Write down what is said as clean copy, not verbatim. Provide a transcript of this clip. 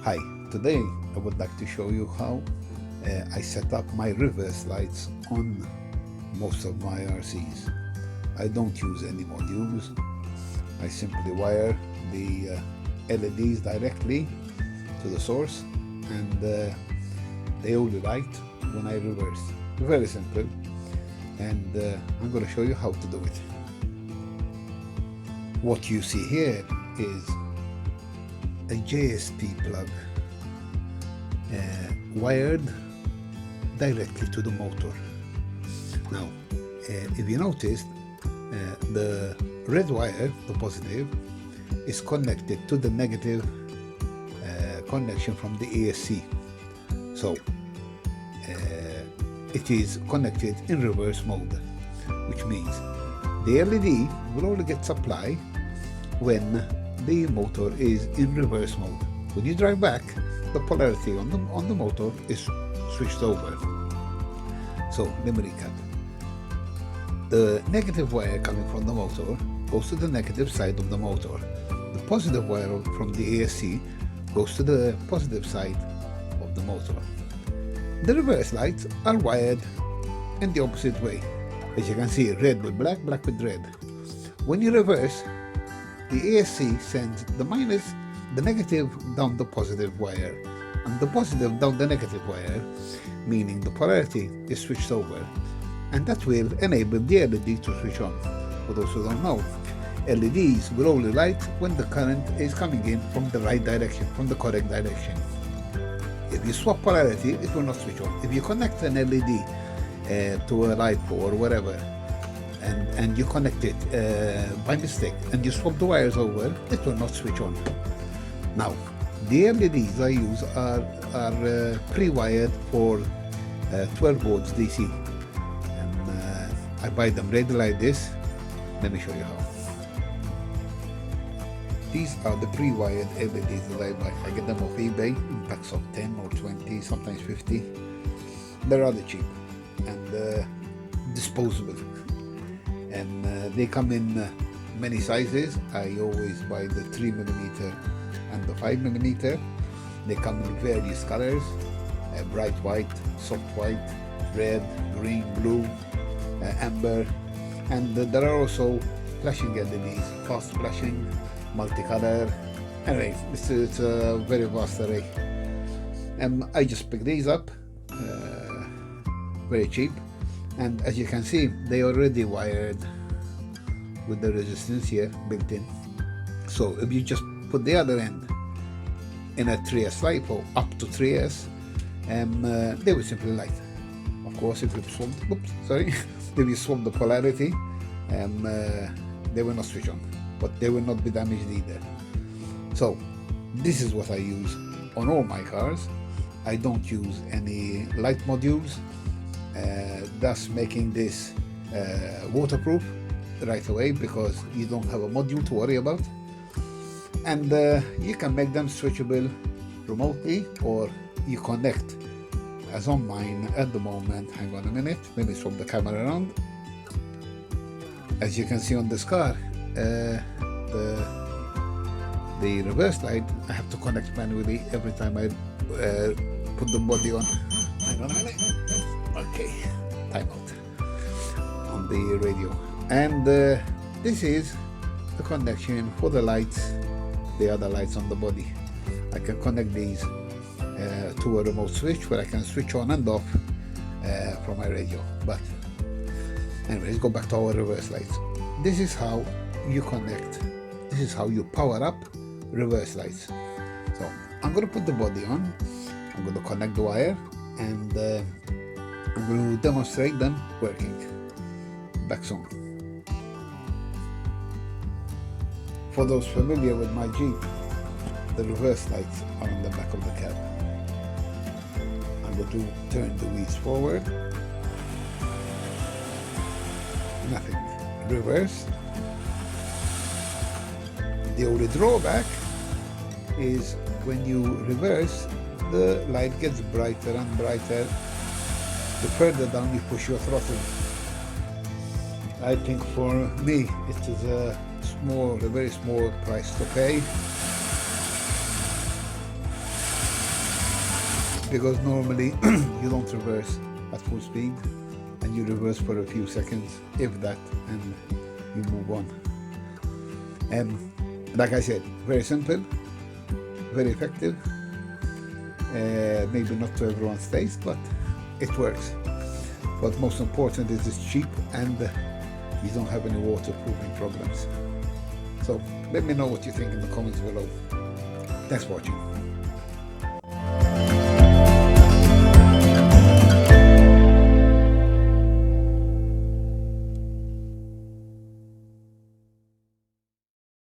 Hi, today I would like to show you how I set up my reverse lights on most of my RCs. I don't use any modules. I simply wire the LEDs directly to the source and they only light when I reverse. Very simple, and I'm going to show you how to do it. What you see here is a JST plug wired directly to the motor. Now, if you noticed, the red wire, the positive, is connected to the negative connection from the ESC. So, it is connected in reverse mode, which means the LED will only get supply when the motor is in reverse mode. When you drive back, the polarity on the motor is switched over. So let me recap. The negative wire coming from the motor goes to the negative side of the motor. The positive wire from the ESC goes to the positive side of the motor. The reverse lights are wired in the opposite way. As you can see, red with black, black with red. When you reverse, the ESC sends the negative down the positive wire, and the positive down the negative wire, meaning the polarity is switched over, and that will enable the LED to switch on. For those who don't know, LEDs will only light when the current is coming in from the right direction, from the correct direction. If you swap polarity, it will not switch on. If you connect an LED to a LiPo or whatever, and you connect it by mistake and you swap the wires over, it will not switch on. Now, the LEDs I use are pre-wired for 12 volts DC, and I buy them ready like this. Let me show you how. These are the pre-wired LEDs that I buy. I get them off eBay in packs of 10 or 20, sometimes 50. They're rather cheap and disposable. And they come in many sizes. I always buy the 3mm and the 5mm. They come in various colors, bright white, soft white, red, green, blue, amber, and there are also flashing LEDs, fast flashing, multicolor. Anyway, it's a very vast array. And I just picked these up, very cheap. And as you can see, they are already wired with the resistance here built in. So if you just put the other end in a 3S LiPo up to 3S, they will simply light. Of course, if you swap the polarity, they will not switch on, but they will not be damaged either. So this is what I use on all my cars. I don't use any light modules, thus making this waterproof right away, because you don't have a module to worry about. And you can make them switchable remotely, or you connect, as on mine at the moment. Hang on a minute, let me swap the camera around. As you can see on this car, the reverse light I have to connect manually every time I put the body on. Hang on a minute. Okay, timeout on the radio. And this is the connection for the lights, the other lights on the body. I can connect these to a remote switch where I can switch on and off from my radio. But anyways, go back to our reverse lights. This is how you connect, this is how you power up reverse lights. So I'm going to put the body on, I'm going to connect the wire, and I'm going to demonstrate them working. Back soon. For those familiar with my Jeep, the reverse lights are on the back of the cab. I'm going to turn the wheels forward. Nothing. Reverse. The only drawback is when you reverse, the light gets brighter and brighter the further down you push your throttle. I think for me it is a very small price to pay. because normally you don't reverse at full speed, and you reverse for a few seconds, if that, and you move on. Like I said, very simple, very effective. Maybe not to everyone's taste, but it works. But most important is it's cheap, and you don't have any waterproofing problems. So let me know what you think in the comments below. Thanks for watching.